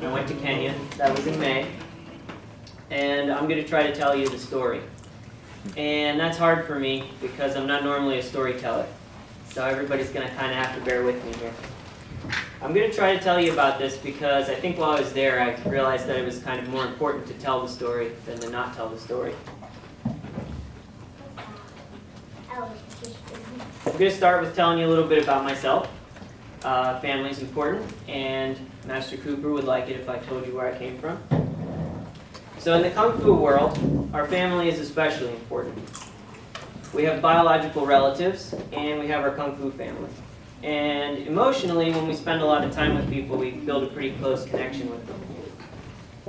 I went to Kenya. That was in May. And I'm going to try to tell you the story. And that's hard for me because I'm not normally a storyteller. So everybody's going to kind of have to bear with me here. I'm going to try to tell you about this because I think while I was there, I realized that it was kind of more important to tell the story than to not tell the story. I'm going to start with telling you a little bit about myself. Family is important, and Master Cooper would like it if I told you where I came from. So in the Kung Fu world, our family is especially important. We have biological relatives, and we have our Kung Fu family. And emotionally, when we spend a lot of time with people, we build a pretty close connection with them.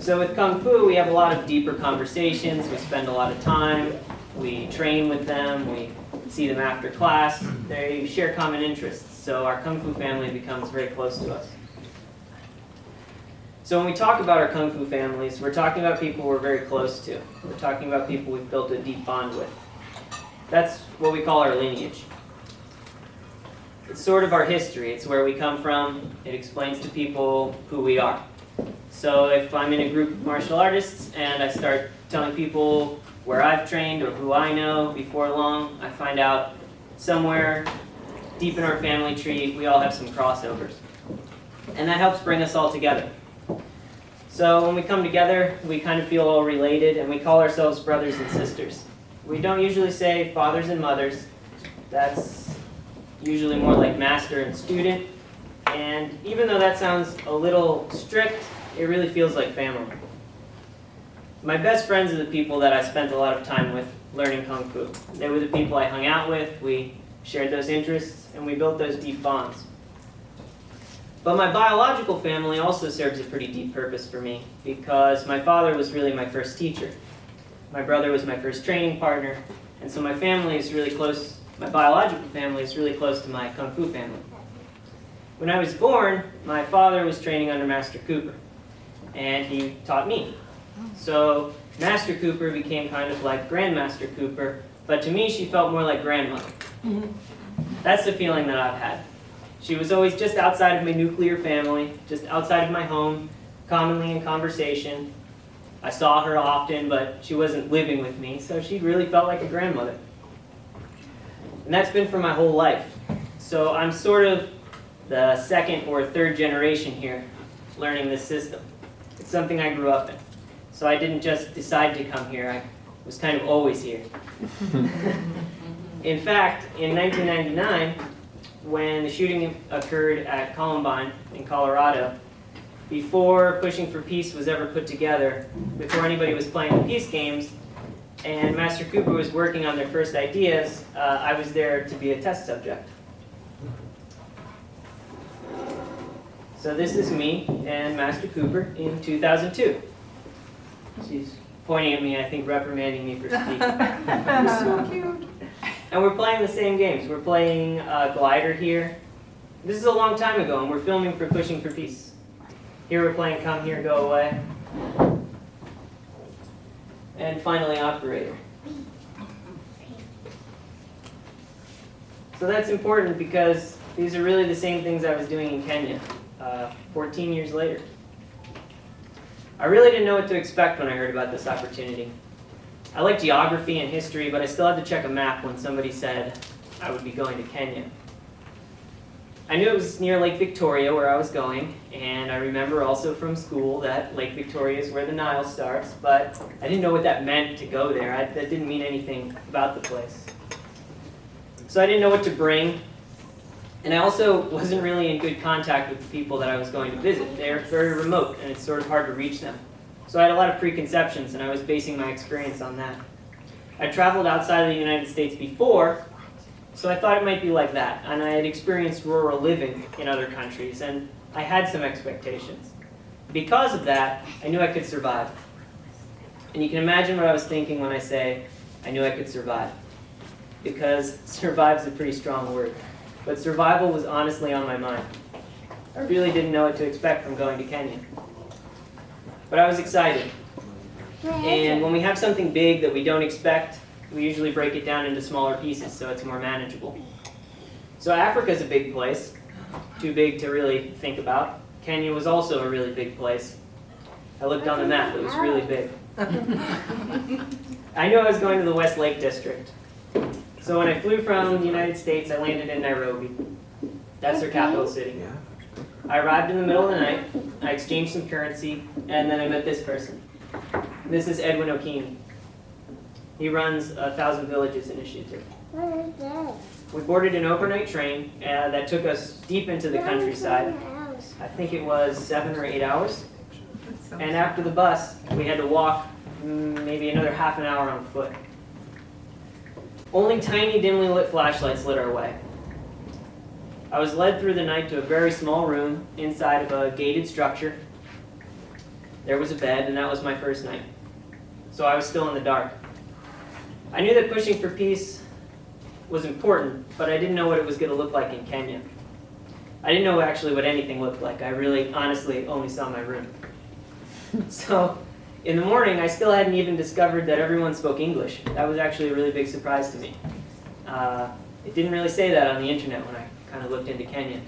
So with Kung Fu, we have a lot of deeper conversations, we spend a lot of time, we train with them, we see them after class, they share common interests. So our Kung Fu family becomes very close to us. So when we talk about our Kung Fu families, we're talking about people we're very close to. We're talking about people we've built a deep bond with. That's what we call our lineage. It's sort of our history. It's where we come from. It explains to people who we are. So if I'm in a group of martial artists and I start telling people where I've trained or who I know, before long I find out somewhere deep in our family tree we all have some crossovers. And that helps bring us all together. So when we come together, we kind of feel all related, and we call ourselves brothers and sisters. We don't usually say fathers and mothers. That's usually more like master and student. And even though that sounds a little strict, it really feels like family. My best friends are the people that I spent a lot of time with learning Kung Fu. They were the people I hung out with, we shared those interests, and we built those deep bonds. But my biological family also serves a pretty deep purpose for me because my father was really my first teacher. My brother was my first training partner, and so my family is really close, my biological family is really close to my Kung Fu family. When I was born, my father was training under Master Cooper, and he taught me. So Master Cooper became kind of like Grandmaster Cooper, but to me she felt more like grandmother. That's the feeling that I've had. She was always just outside of my nuclear family, just outside of my home, commonly in conversation. I saw her often, but she wasn't living with me, so she really felt like a grandmother. And that's been for my whole life. So I'm sort of the second or third generation here learning this system. It's something I grew up in. So I didn't just decide to come here, I was kind of always here. In fact, in 1999, when the shooting occurred at Columbine in Colorado, before Pushing for Peace was ever put together, before anybody was playing the peace games, and Master Cooper was working on their first ideas, I was there to be a test subject. So this is me and Master Cooper in 2002. She's pointing at me, I think reprimanding me for speaking. So cute. And we're playing the same games. We're playing Glider here. This is a long time ago, and we're filming for Pushing for Peace. Here we're playing Come Here, Go Away. And finally, Operator. So that's important because these are really the same things I was doing in Kenya 14 years later. I really didn't know what to expect when I heard about this opportunity. I like geography and history, but I still had to check a map when somebody said I would be going to Kenya. I knew it was near Lake Victoria where I was going, and I remember also from school that Lake Victoria is where the Nile starts, but I didn't know what that meant to go there. That didn't mean anything about the place. So I didn't know what to bring, and I also wasn't really in good contact with the people that I was going to visit. They're very remote, and it's sort of hard to reach them. So I had a lot of preconceptions, and I was basing my experience on that. I traveled outside of the United States before, so I thought it might be like that. And I had experienced rural living in other countries, and I had some expectations. Because of that, I knew I could survive. And you can imagine what I was thinking when I say, I knew I could survive. Because survive is a pretty strong word. But survival was honestly on my mind. I really didn't know what to expect from going to Kenya. But I was excited. And when we have something big that we don't expect, we usually break it down into smaller pieces so it's more manageable. So Africa's a big place, too big to really think about. Kenya was also a really big place. I looked on the map, it was really big. I knew I was going to the West Lake District. So when I flew from the United States, I landed in Nairobi. That's their capital city. I arrived in the middle of the night, I exchanged some currency, and then I met this person. This is Edwin O'Keefe. He runs a 1,000 Villages initiative. We boarded an overnight train that took us deep into the countryside. I think it was 7 or 8 hours. And after the bus, we had to walk maybe another half an hour on foot. Only tiny, dimly lit flashlights lit our way. I was led through the night to a very small room inside of a gated structure. There was a bed, and that was my first night. So I was still in the dark. I knew that pushing for peace was important, but I didn't know what it was going to look like in Kenya. I didn't know actually what anything looked like. I really, honestly, only saw my room. So in the morning, I still hadn't even discovered that everyone spoke English. That was actually a really big surprise to me. It didn't really say that on the internet when I kind of looked into Kenya.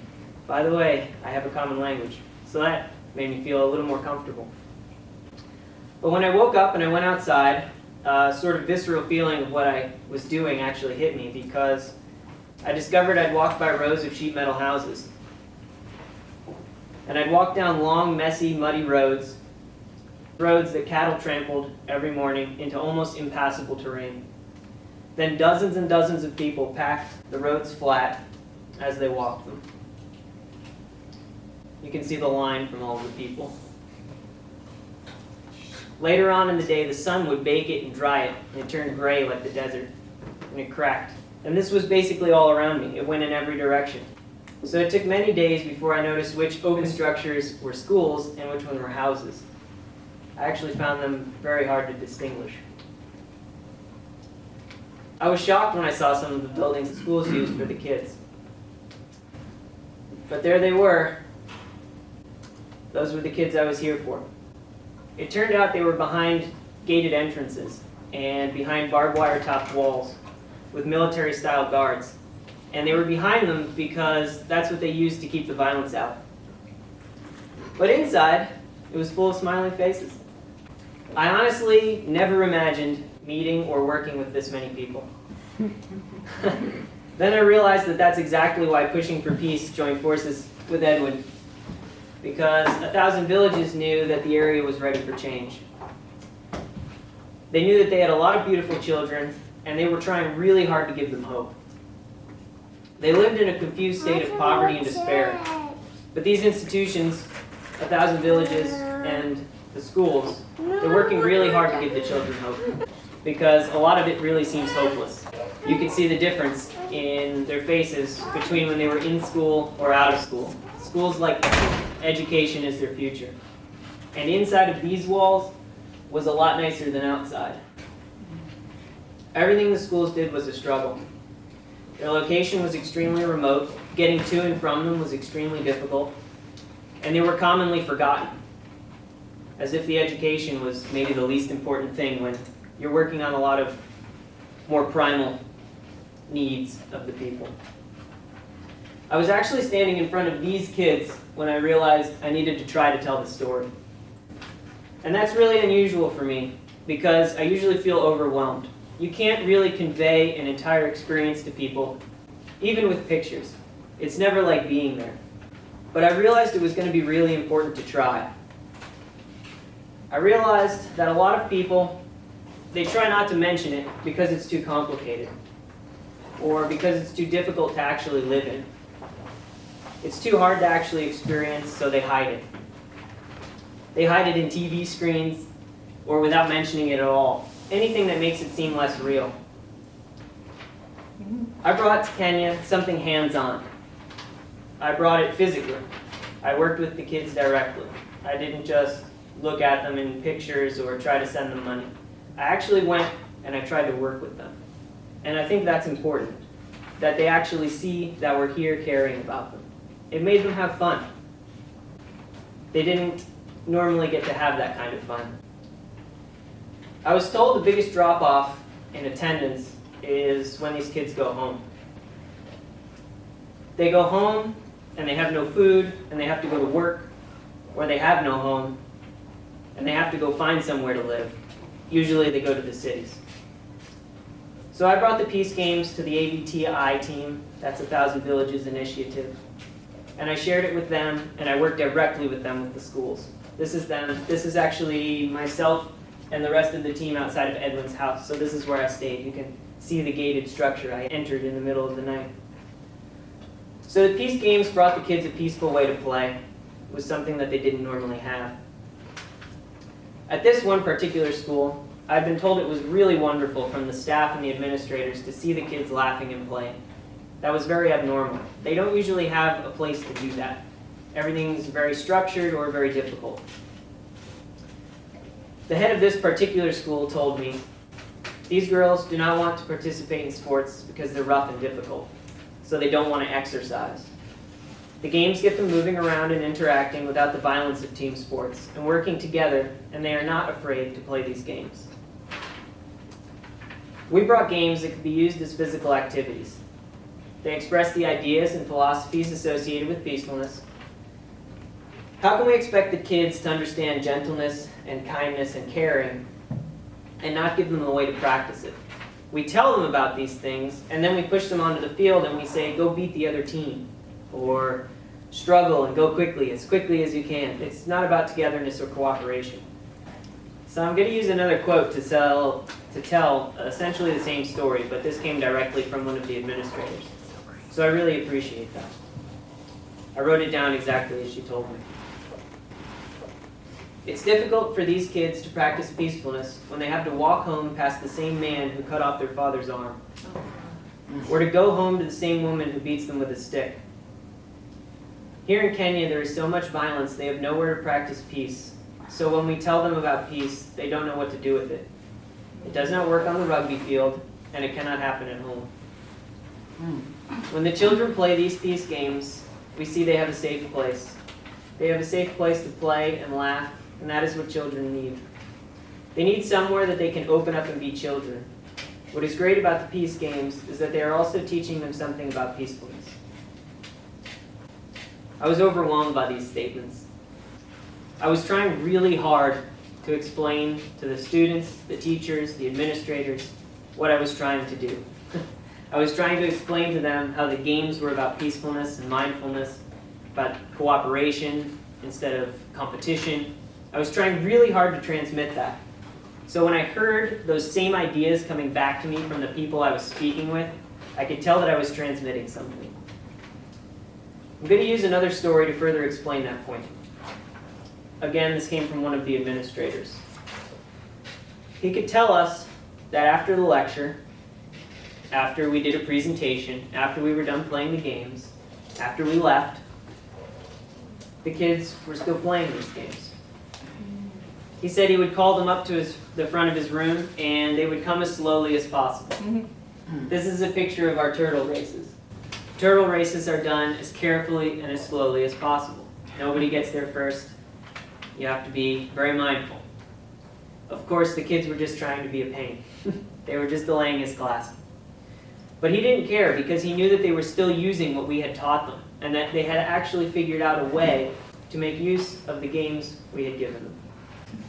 By the way, I have a common language, so that made me feel a little more comfortable. But when I woke up and I went outside, a sort of visceral feeling of what I was doing actually hit me, because I discovered I'd walked by rows of sheet metal houses. And I'd walked down long, messy, muddy roads that cattle trampled every morning into almost impassable terrain. Then dozens and dozens of people packed the roads flat as they walked them. You can see the line from all of the people. Later on in the day, the sun would bake it and dry it, and it turned gray like the desert, and it cracked. And this was basically all around me. It went in every direction. So it took many days before I noticed which open structures were schools and which ones were houses. I actually found them very hard to distinguish. I was shocked when I saw some of the buildings the schools used for the kids. But there they were. Those were the kids I was here for. It turned out they were behind gated entrances and behind barbed wire topped walls with military style guards. And they were behind them because that's what they used to keep the violence out. But inside, it was full of smiling faces. I honestly never imagined meeting or working with this many people. Then I realized that that's exactly why Pushing for Peace joined forces with Edwin, because 1,000 Villages knew that the area was ready for change. They knew that they had a lot of beautiful children, and they were trying really hard to give them hope. They lived in a confused state of poverty and despair. But these institutions, 1,000 Villages and the schools, they're working really hard to give the children hope, because a lot of it really seems hopeless. You can see the difference in their faces between when they were in school or out of school. Schools like education is their future. And inside of these walls was a lot nicer than outside. Everything the schools did was a struggle. Their location was extremely remote, getting to and from them was extremely difficult, and they were commonly forgotten, as if the education was maybe the least important thing when you're working on a lot of more primal needs of the people. I was actually standing in front of these kids when I realized I needed to try to tell the story. And that's really unusual for me, because I usually feel overwhelmed. You can't really convey an entire experience to people, even with pictures. It's never like being there. But I realized it was going to be really important to try. I realized that a lot of people, they try not to mention it because it's too complicated, or because it's too difficult to actually live in. It's too hard to actually experience, so they hide it. They hide it in TV screens, or without mentioning it at all. Anything that makes it seem less real. I brought to Kenya something hands-on. I brought it physically. I worked with the kids directly. I didn't just look at them in pictures or try to send them money. I actually went and I tried to work with them. And I think that's important, that they actually see that we're here caring about them. It made them have fun. They didn't normally get to have that kind of fun. I was told the biggest drop-off in attendance is when these kids go home. They go home and they have no food and they have to go to work or they have no home, and they have to go find somewhere to live. Usually they go to the cities. So I brought the Peace Games to the ABTI team, that's 1,000 Villages Initiative, and I shared it with them, and I worked directly with them with the schools. This is them. This is actually myself and the rest of the team outside of Edwin's house. So this is where I stayed. You can see the gated structure. I entered in the middle of the night. So the Peace Games brought the kids a peaceful way to play. It was something that they didn't normally have. At this one particular school, I've been told it was really wonderful from the staff and the administrators to see the kids laughing and playing. That was very abnormal. They don't usually have a place to do that. Everything's very structured or very difficult. The head of this particular school told me, these girls do not want to participate in sports because they're rough and difficult, so they don't want to exercise. The games get them moving around and interacting without the violence of team sports and working together, and they are not afraid to play these games. We brought games that could be used as physical activities. They express the ideas and philosophies associated with peacefulness. How can we expect the kids to understand gentleness and kindness and caring and not give them a way to practice it? We tell them about these things, and then we push them onto the field and we say, go beat the other team, or struggle and go quickly as you can. It's not about togetherness or cooperation. So I'm going to use another quote to tell essentially the same story, but this came directly from one of the administrators. So I really appreciate that. I wrote it down exactly as she told me. It's difficult for these kids to practice peacefulness when they have to walk home past the same man who cut off their father's arm, or to go home to the same woman who beats them with a stick. Here in Kenya, there is so much violence, they have nowhere to practice peace. So when we tell them about peace, they don't know what to do with it. It does not work on the rugby field, and it cannot happen at home. When the children play these peace games, we see they have a safe place. They have a safe place to play and laugh, and that is what children need. They need somewhere that they can open up and be children. What is great about the peace games is that they are also teaching them something about peacefulness. I was overwhelmed by these statements. I was trying really hard to explain to the students, the teachers, the administrators, what I was trying to do. I was trying to explain to them how the games were about peacefulness and mindfulness, about cooperation instead of competition. I was trying really hard to transmit that. So when I heard those same ideas coming back to me from the people I was speaking with, I could tell that I was transmitting something. I'm going to use another story to further explain that point. Again, this came from one of the administrators. He could tell us that after the lecture, after we did a presentation, after we were done playing the games, after we left, the kids were still playing these games. He said he would call them up to the front of his room, and they would come as slowly as possible. This is a picture of our turtle races. Turtle races are done as carefully and as slowly as possible. Nobody gets there first. You have to be very mindful. Of course, the kids were just trying to be a pain. They were just delaying his class. But he didn't care because he knew that they were still using what we had taught them and that they had actually figured out a way to make use of the games we had given them.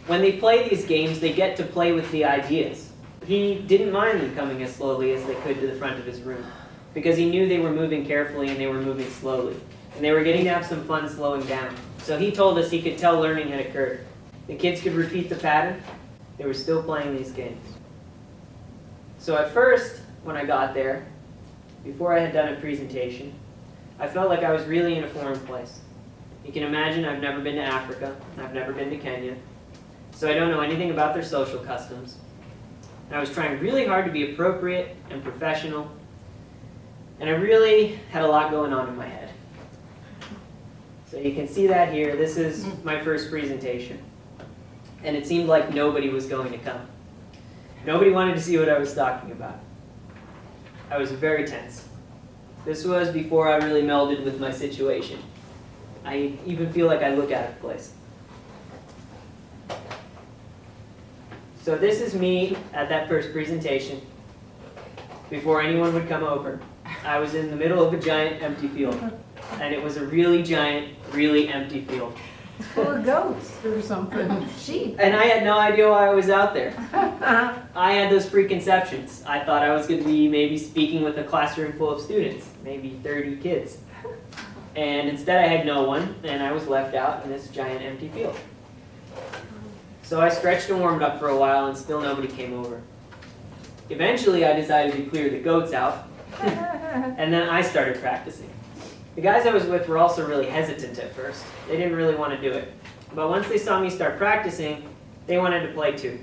When they play these games, they get to play with the ideas. He didn't mind them coming as slowly as they could to the front of his room because he knew they were moving carefully and they were moving slowly. And they were getting to have some fun slowing down. So he told us he could tell learning had occurred. The kids could repeat the pattern. They were still playing these games. So at first, when I got there, before I had done a presentation, I felt like I was really in a foreign place. You can imagine I've never been to Africa. I've never been to Kenya. So I don't know anything about their social customs. And I was trying really hard to be appropriate and professional. And I really had a lot going on in my head. So you can see that here. This is my first presentation. And it seemed like nobody was going to come. Nobody wanted to see what I was talking about. I was very tense. This was before I really melded with my situation. I even feel like I look out of place. So this is me at that first presentation, before anyone would come over. I was in the middle of a giant empty field, and it was a really giant, really empty field. It's full of goats or something, sheep. And I had no idea why I was out there. I had those preconceptions. I thought I was going to be maybe speaking with a classroom full of students, maybe 30 kids. And instead I had no one, and I was left out in this giant empty field. So I stretched and warmed up for a while, and still nobody came over. Eventually I decided to clear the goats out, and then I started practicing. The guys I was with were also really hesitant at first. They didn't really want to do it. But once they saw me start practicing, they wanted to play too.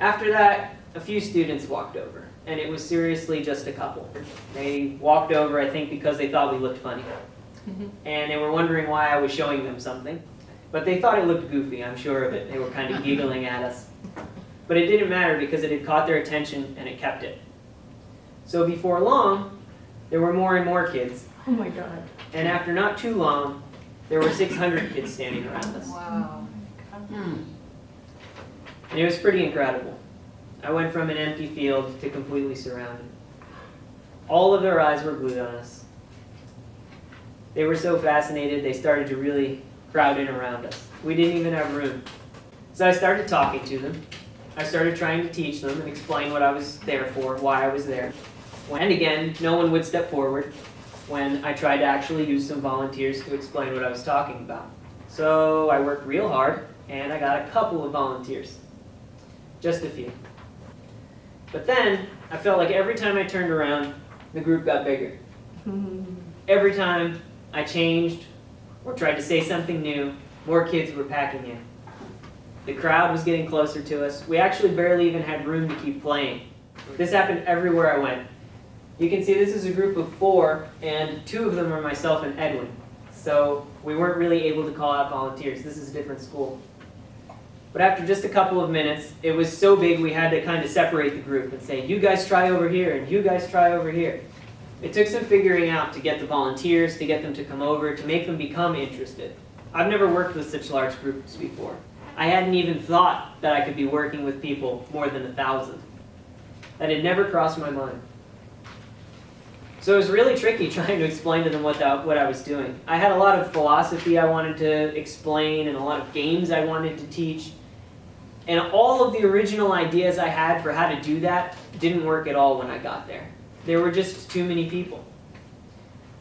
After that, a few students walked over, and it was seriously just a couple. They walked over, I think, because they thought we looked funny. And they were wondering why I was showing them something. But they thought it looked goofy, I'm sure of it. They were kind of giggling at us. But it didn't matter because it had caught their attention and it kept it. So before long, there were more and more kids. Oh my God. And after not too long, there were 600 kids standing around us. Wow. And it was pretty incredible. I went from an empty field to completely surrounded. All of their eyes were glued on us. They were so fascinated, they started to really crowd in around us. We didn't even have room. So I started talking to them. I started trying to teach them and explain what I was there for, why I was there. And again, no one would step forward when I tried to actually use some volunteers to explain what I was talking about. So I worked real hard, and I got a couple of volunteers. Just a few. But then, I felt like every time I turned around, the group got bigger. Every time I changed or tried to say something new, more kids were packing in. The crowd was getting closer to us. We actually barely even had room to keep playing. This happened everywhere I went. You can see this is a group of 4, and 2 of them are myself and Edwin. So we weren't really able to call out volunteers. This is a different school. But after just a couple of minutes, it was so big we had to kind of separate the group and say, you guys try over here, and you guys try over here. It took some figuring out to get the volunteers, to get them to come over, to make them become interested. I've never worked with such large groups before. I hadn't even thought that I could be working with people more than 1,000. That had never crossed my mind. So it was really tricky trying to explain to them what I was doing. I had a lot of philosophy I wanted to explain and a lot of games I wanted to teach. And all of the original ideas I had for how to do that didn't work at all when I got there. There were just too many people.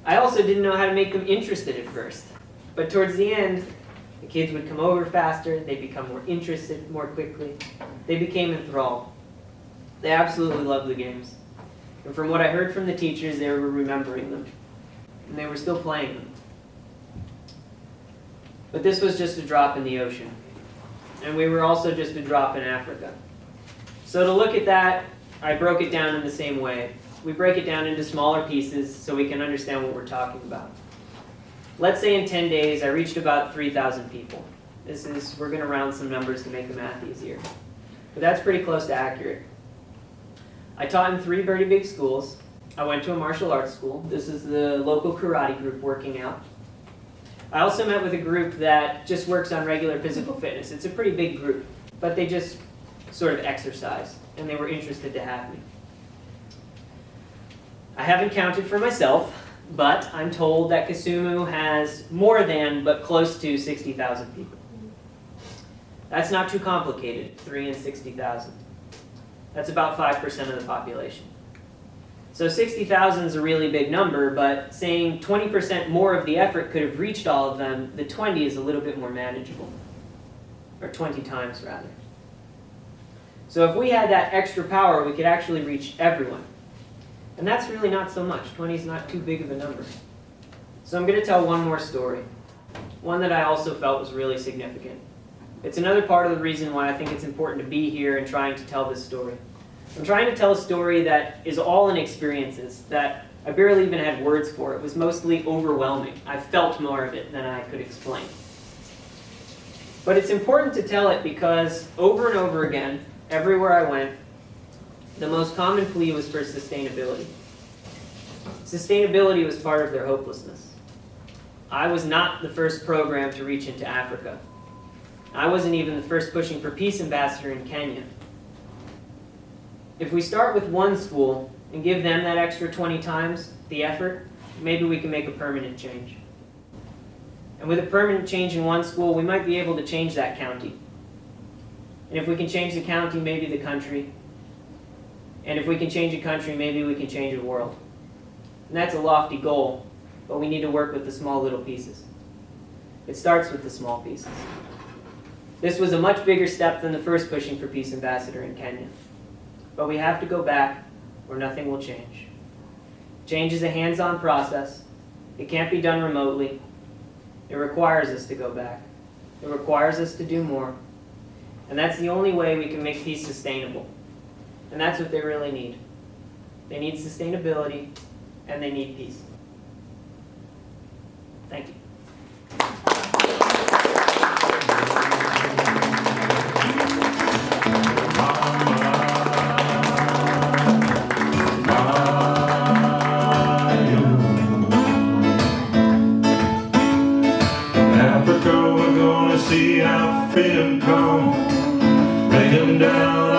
I also didn't know how to make them interested at first. But towards the end, the kids would come over faster, they'd become more interested more quickly. They became enthralled. They absolutely loved the games. And from what I heard from the teachers, they were remembering them. And they were still playing them. But this was just a drop in the ocean. And we were also just a drop in Africa. So to look at that, I broke it down in the same way. We break it down into smaller pieces so we can understand what we're talking about. Let's say in 10 days, I reached about 3,000 people. We're going to round some numbers to make the math easier. But that's pretty close to accurate. I taught in 3 very big schools. I went to a martial arts school. This is the local karate group working out. I also met with a group that just works on regular physical fitness. It's a pretty big group, but they just sort of exercise, and they were interested to have me. I haven't counted for myself, but I'm told that Kisumu has more than, but close to 60,000 people. That's not too complicated, 3 and 60,000. That's about 5% of the population. So 60,000 is a really big number, but saying 20% more of the effort could have reached all of them, the 20 is a little bit more manageable. Or 20 times, rather. So if we had that extra power, we could actually reach everyone. And that's really not so much. 20 is not too big of a number. So I'm going to tell one more story. One that I also felt was really significant. It's another part of the reason why I think it's important to be here and trying to tell this story. I'm trying to tell a story that is all in experiences that I barely even had words for. It was mostly overwhelming. I felt more of it than I could explain. But it's important to tell it because over and over again, everywhere I went, the most common plea was for sustainability. Sustainability was part of their hopelessness. I was not the first program to reach into Africa. I wasn't even the first pushing for peace ambassador in Kenya. If we start with one school and give them that extra 20 times the effort, maybe we can make a permanent change. And with a permanent change in one school, we might be able to change that county. And if we can change the county, maybe the country. And if we can change a country, maybe we can change the world. And that's a lofty goal, but we need to work with the small little pieces. It starts with the small pieces. This was a much bigger step than the first Pushing for Peace ambassador in Kenya. But we have to go back or nothing will change. Change is a hands-on process. It can't be done remotely. It requires us to go back. It requires us to do more. And that's the only way we can make peace sustainable. And that's what they really need. They need sustainability, and they need peace. Thank you. Africa, we're gonna see our freedom come, bring 'em down.